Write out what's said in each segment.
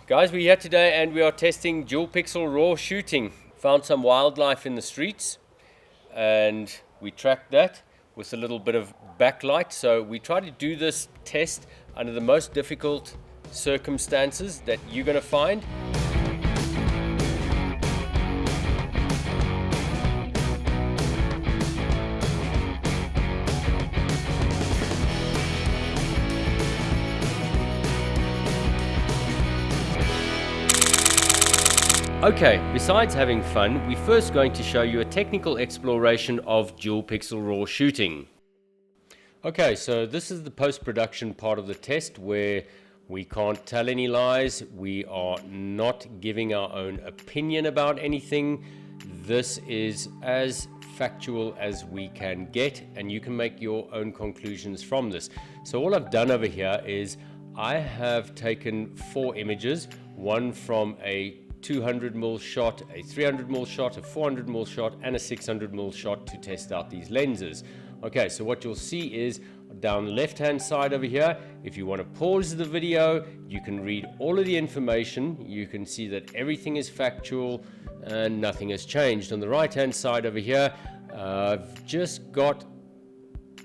Guys, we're here today and we are testing dual pixel raw shooting. Found some wildlife in the streets and we tracked that with a little bit of backlight. So we try to do this test under the most difficult circumstances that you're going to find. Okay, besides having fun, we're first going to show you a technical exploration of dual pixel raw shooting. Okay, so this is the post-production part of the test where we can't tell any lies. We are not giving our own opinion about anything. This is as factual as we can get, and you can make your own conclusions from this. So all I've done over here is I have taken 4 images, one from a 200mm shot, a 300mm shot, a 400mm shot, and a 600mm shot to test out these lenses. Okay, so what you'll see is down the left hand side over here, if you want to pause the video, you can read all of the information. You can see that everything is factual and nothing has changed. On the right hand side over here, I've just got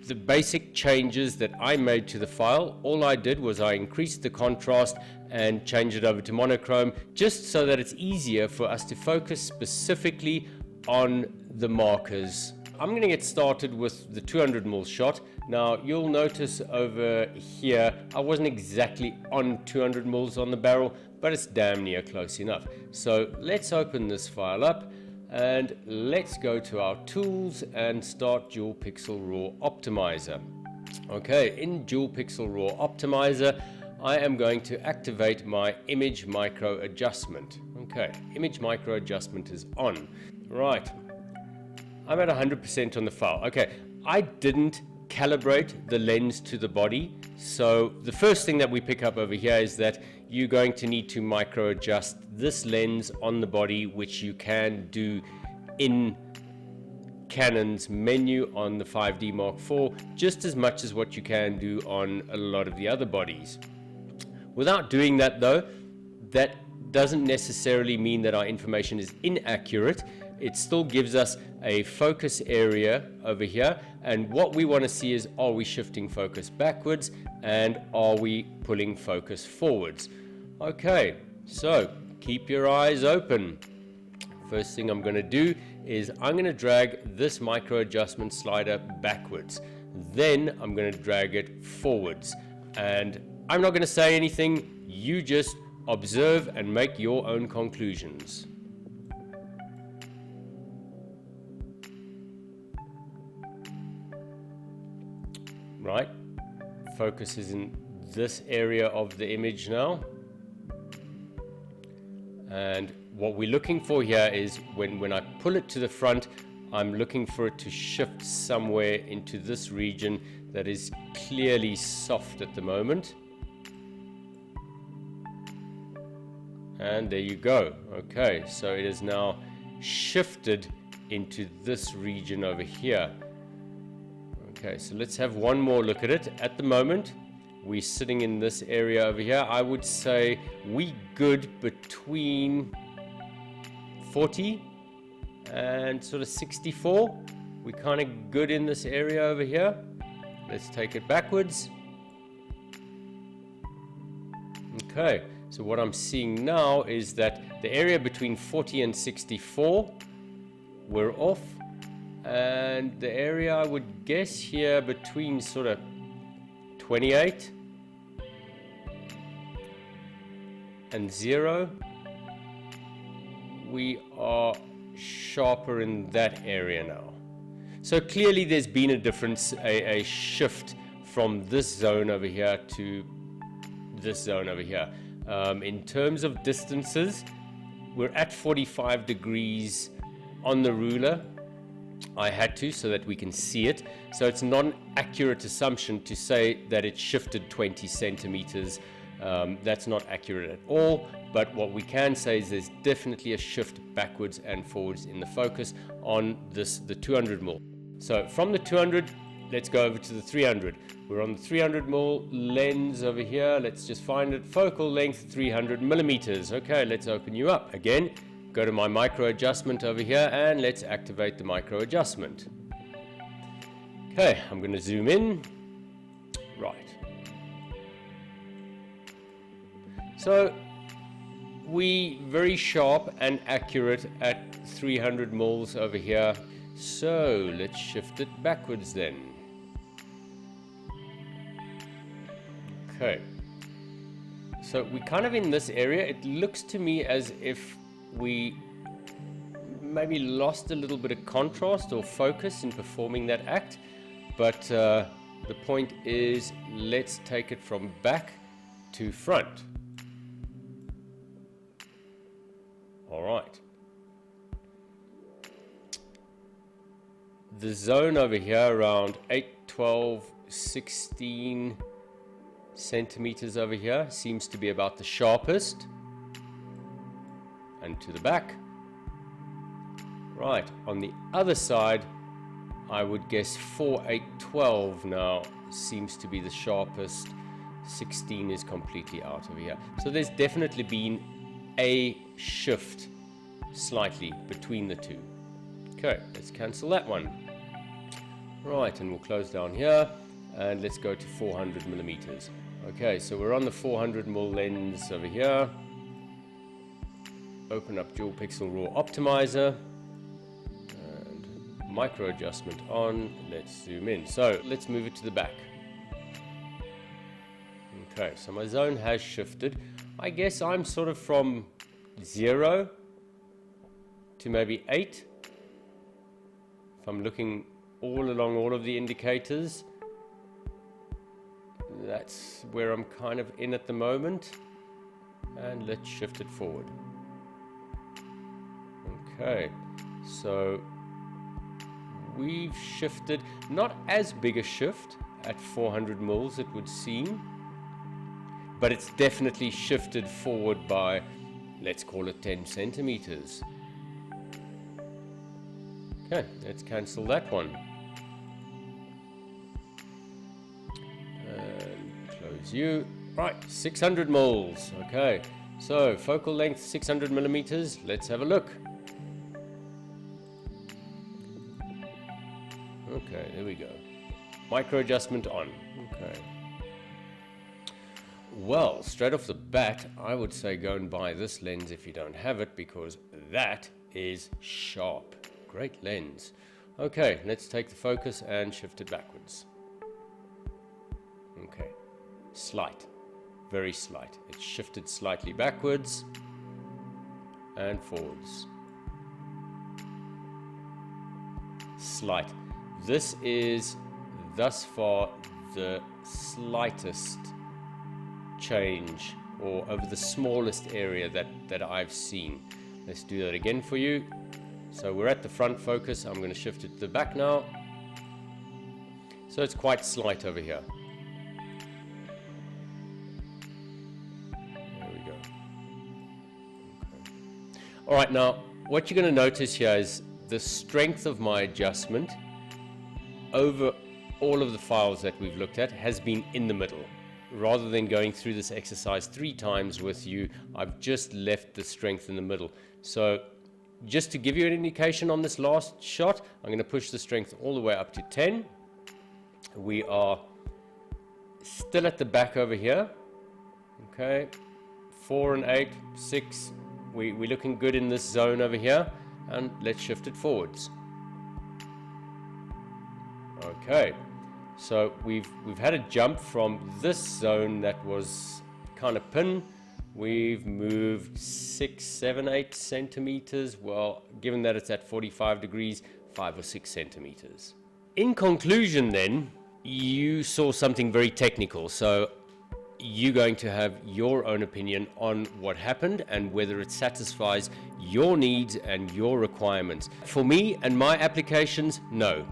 the basic changes that I made to the file. All I did was I increased the contrast and changed it over to monochrome, just so that it's easier for us to focus specifically on the markers. I'm going to get started with the 200mm shot. Now you'll notice over here I wasn't exactly on 200mm on the barrel, but it's damn near close enough. So let's open this file up and let's go to our tools and start Dual Pixel Raw Optimizer. Okay, in Dual Pixel Raw Optimizer, I am going to activate my image micro adjustment. Okay, image micro adjustment is on. Right, I'm at 100% on the file. Okay, I didn't calibrate the lens to the body. So the first thing that we pick up over here is that you're going to need to micro adjust this lens on the body, which you can do in Canon's menu on the 5D Mark IV, just as much as what you can do on a lot of the other bodies. Without doing that though, that doesn't necessarily mean that our information is inaccurate. It still gives us a focus area over here, and what we want to see is, are we shifting focus backwards and are we pulling focus forwards? Okay, so keep your eyes open. First thing I'm going to do is I'm going to drag this micro adjustment slider backwards. Then I'm going to drag it forwards, and I'm not going to say anything. You just observe and make your own conclusions. Right, focus is in this area of the image now, and what we're looking for here is when I pull it to the front, I'm looking for it to shift somewhere into this region that is clearly soft at the moment. And there you go. Okay, so it is now shifted into this region over here. Okay, so let's have one more look at it. At the moment, we're sitting in this area over here. I would say we good between 40 and sort of 64. We're kind of good in this area over here. Let's take it backwards. Okay, so what I'm seeing now is that the area between 40 and 64, we're off. And the area I would guess here between sort of 28 and 0, we are sharper in that area now. So clearly there's been a difference, a shift from this zone over here to this zone over here. In terms of distances, we're at 45 degrees on the ruler. I had to, so that we can see it. So it's not an accurate assumption to say that it shifted 20 centimeters. That's not accurate at all. But what we can say is there's definitely a shift backwards and forwards in the focus on the 200mm. So from the 200, let's go over to the 300. We're on the 300mm lens over here. Let's just find it. Focal length 300mm. Okay, let's open you up. Again, go to my micro adjustment over here and let's activate the micro adjustment. Okay, I'm going to zoom in. Right. So we very sharp and accurate at 300 mils over here. So let's shift it backwards then. Okay. So we're kind of in this area. It looks to me as if we maybe lost a little bit of contrast or focus in performing that act. But the point is, let's take it from back to front. All right. The zone over here around 8, 12, 16 centimeters over here seems to be about the sharpest. And to the back. Right, on the other side, I would guess 4, 8, 12 now seems to be the sharpest. 16 is completely out over here. So there's definitely been a shift slightly between the two. Okay, let's cancel that one. Right, and we'll close down here and let's go to 400mm. Okay, so we're on the 400mm lens over here. Open up Dual Pixel RAW Optimizer and micro adjustment on. Let's zoom in. So let's move it to the back. Okay, so my zone has shifted. I guess I'm sort of from 0 to maybe 8. If I'm looking all along all of the indicators, that's where I'm kind of in at the moment. And let's shift it forward. Okay, so we've shifted, not as big a shift at 400 mils it would seem, but it's definitely shifted forward by, let's call it 10 centimeters. Okay, let's cancel that one. And close you. Right, 600 mils. Okay, so focal length 600 millimeters. Let's have a look. Okay, there we go. Micro adjustment on. Okay. Well, straight off the bat, I would say go and buy this lens if you don't have it, because that is sharp. Great lens. Okay, let's take the focus and shift it backwards. Okay, slight, very slight. It's shifted slightly backwards and forwards. Slight. This is thus far the slightest change, or over the smallest area that I've seen. Let's do that again for you. So we're at the front focus. I'm going to shift it to the back now. So it's quite slight over here. There we go. Okay. All right, now what you're going to notice here is the strength of my adjustment over all of the files that we've looked at has been in the middle. Rather than going through this exercise 3 times with you, I've just left the strength in the middle. So just to give you an indication on this last shot, I'm going to push the strength all the way up to 10. We are still at the back over here. Okay, 4 and 8, 6. We're looking good in this zone over here. And let's shift it forwards. Okay, so we've had a jump from this zone that was kind of pin. We've moved 6, 7, 8 centimeters. Well, given that it's at 45 degrees, 5 or 6 centimeters. In conclusion then, you saw something very technical. So you're going to have your own opinion on what happened and whether it satisfies your needs and your requirements. For me and my applications, no.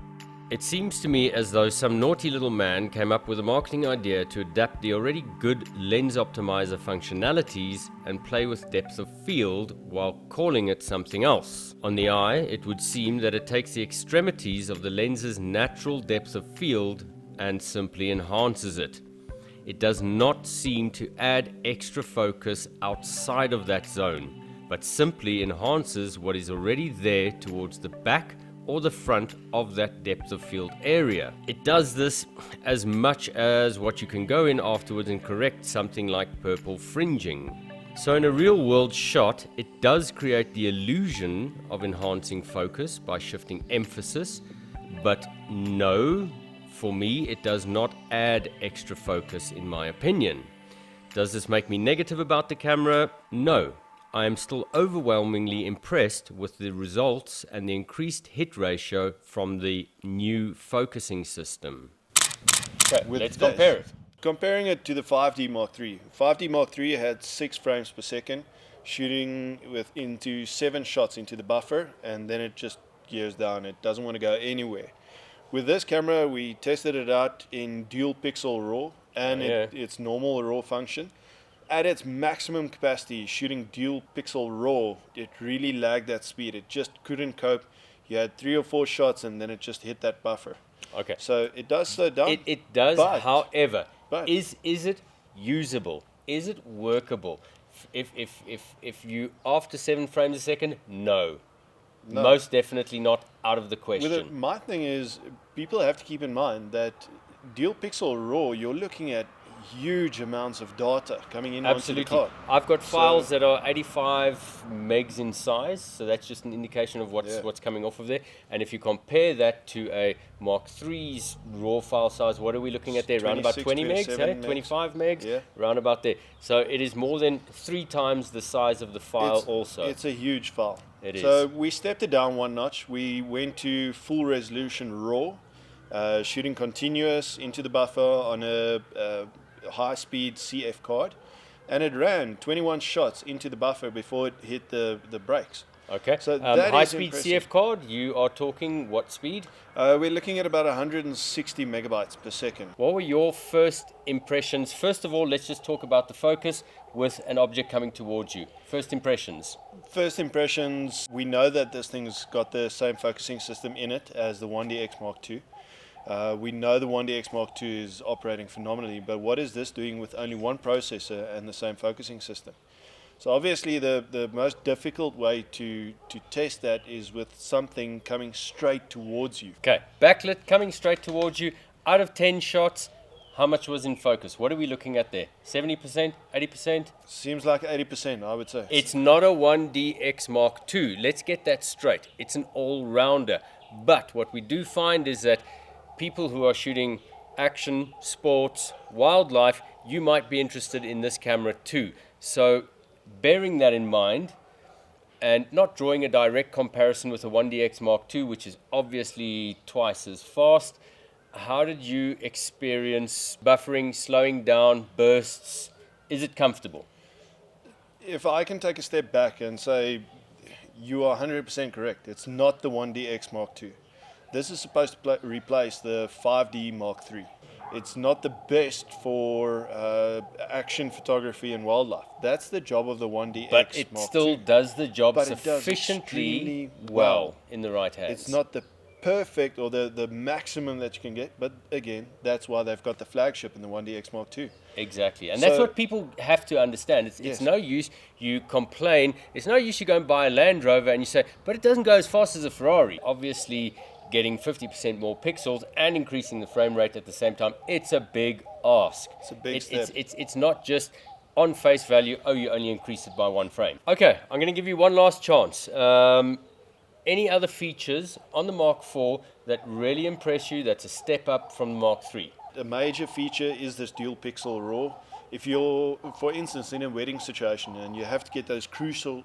It seems to me as though some naughty little man came up with a marketing idea to adapt the already good lens optimizer functionalities and play with depth of field while calling it something else. On the eye, it would seem that it takes the extremities of the lens's natural depth of field and simply enhances it. It does not seem to add extra focus outside of that zone, but simply enhances what is already there towards the back or the front of that depth of field area. It does this as much as what you can go in afterwards and correct something like purple fringing. So in a real world shot, it does create the illusion of enhancing focus by shifting emphasis, but no, for me it does not add extra focus in my opinion. Does this make me negative about the camera? No. I am still overwhelmingly impressed with the results and the increased hit ratio from the new focusing system. Okay, let's compare it. Comparing it to the 5D Mark III. 5D Mark III had 6 frames per second, shooting into 7 shots into the buffer, and then it just gears down. It doesn't want to go anywhere. With this camera, we tested it out in dual pixel RAW and its normal RAW function. At its maximum capacity, shooting dual pixel RAW, it really lagged that speed. It just couldn't cope. You had 3 or 4 shots and then it just hit that buffer. Okay. So it does slow down. It does, however, is it usable? Is it workable? If you after 7 frames a second, no. Most definitely not out of the question. My thing is, people have to keep in mind that dual pixel RAW, you're looking at huge amounts of data coming in onto the card. I've got files that are 85 megs in size, so that's just an indication of what's coming off of there. And if you compare that to a Mark III's raw file size, what are we looking at there? Around about 20 megs, hey? 25 megs, round about there. So it is more than 3 times the size of the file also. It's a huge file. It is. So we stepped it down one notch. We went to full resolution raw, shooting continuous into the buffer on a high-speed CF card, and it ran 21 shots into the buffer before it hit the brakes. Okay. So that high-speed CF card, you are talking what speed? We're looking at about 160 megabytes per second. What were your first impressions? First of all, let's just talk about the focus with an object coming towards you. First impressions. First impressions, we know that this thing's got the same focusing system in it as the 1DX Mark II. We know the 1DX Mark II is operating phenomenally, but what is this doing with only one processor and the same focusing system? So obviously the most difficult way to test that is with something coming straight towards you. Okay, backlit coming straight towards you. Out of 10 shots, how much was in focus? What are we looking at there? 70%? 80%? Seems like 80%, I would say. It's not a 1DX Mark II. Let's get that straight. It's an all-rounder. But what we do find is that people who are shooting action, sports, wildlife, you might be interested in this camera too. So bearing that in mind and not drawing a direct comparison with a 1DX Mark II, which is obviously twice as fast, how did you experience buffering, slowing down, bursts? Is it comfortable? If I can take a step back and say you are 100% correct, it's not the 1DX Mark II. This is supposed to replace the 5D Mark III. It's not the best for action photography and wildlife. That's the job of the 1DX Mark II. But it still does the job sufficiently well in the right hands. It's not the perfect or the maximum that you can get, but again, that's why they've got the flagship in the 1DX Mark II. Exactly, and that's what people have to understand. It's no use you complain. It's no use you go and buy a Land Rover and you say, but it doesn't go as fast as a Ferrari. Obviously, getting 50% more pixels and increasing the frame rate at the same time, it's a big ask. It's a big step. It's not just on face value, oh, you only increased it by 1 frame. Okay, I'm going to give you one last chance. Any other features on the Mark IV that really impress you that's a step up from the Mark III? A major feature is this dual pixel RAW. If you're, for instance, in a wedding situation and you have to get those crucial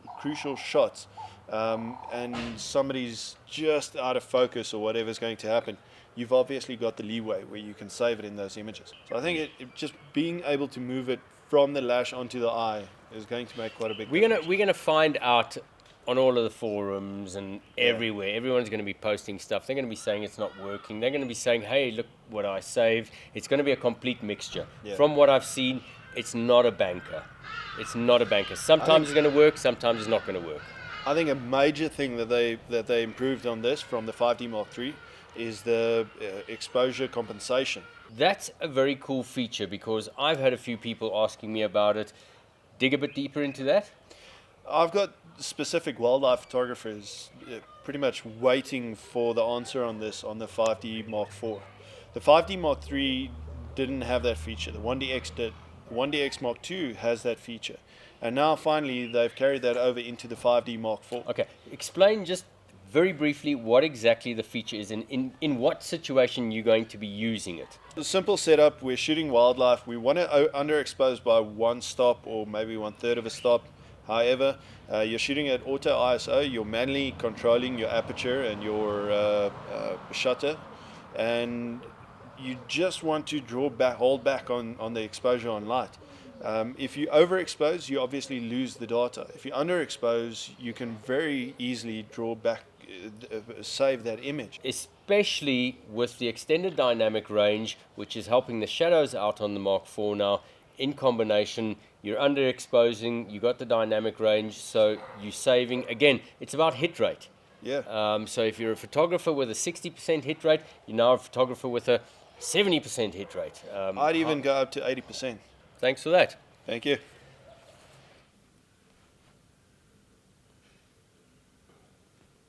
shots, and somebody's just out of focus or whatever's going to happen, you've obviously got the leeway where you can save it in those images. So I think it just being able to move it from the lash onto the eye is going to make quite a big difference. We're gonna find out on all of the forums and everywhere. Everyone's going to be posting stuff. They're going to be saying it's not working. They're going to be saying, hey, look what I saved. It's going to be a complete mixture. Yeah. From what I've seen, it's not a banker. It's not a banker. Sometimes it's going to work, sometimes it's not going to work. I think a major thing that they improved on this from the 5D Mark III is the exposure compensation. That's a very cool feature because I've had a few people asking me about it. Dig a bit deeper into that. I've got specific wildlife photographers pretty much waiting for the answer on this on the 5D Mark IV. The 5D Mark III didn't have that feature. The 1DX did. The 1DX Mark II has that feature. And now finally they've carried that over into the 5D Mark IV. Okay, explain just very briefly what exactly the feature is and in what situation you're going to be using it. The simple setup, we're shooting wildlife. We want to underexpose by one stop or maybe 1/3 of a stop. However, you're shooting at auto ISO, you're manually controlling your aperture and your shutter, and you just want to hold back on the exposure on light. If you overexpose, you obviously lose the data. If you underexpose, you can very easily draw back, save that image. Especially with the extended dynamic range, which is helping the shadows out on the Mark IV now. In combination, you're underexposing, you got the dynamic range, so you're saving. Again, it's about hit rate. Yeah. So if you're a photographer with a 60% hit rate, you're now a photographer with a 70% hit rate. I'd even go up to 80%. Thanks for that. Thank you.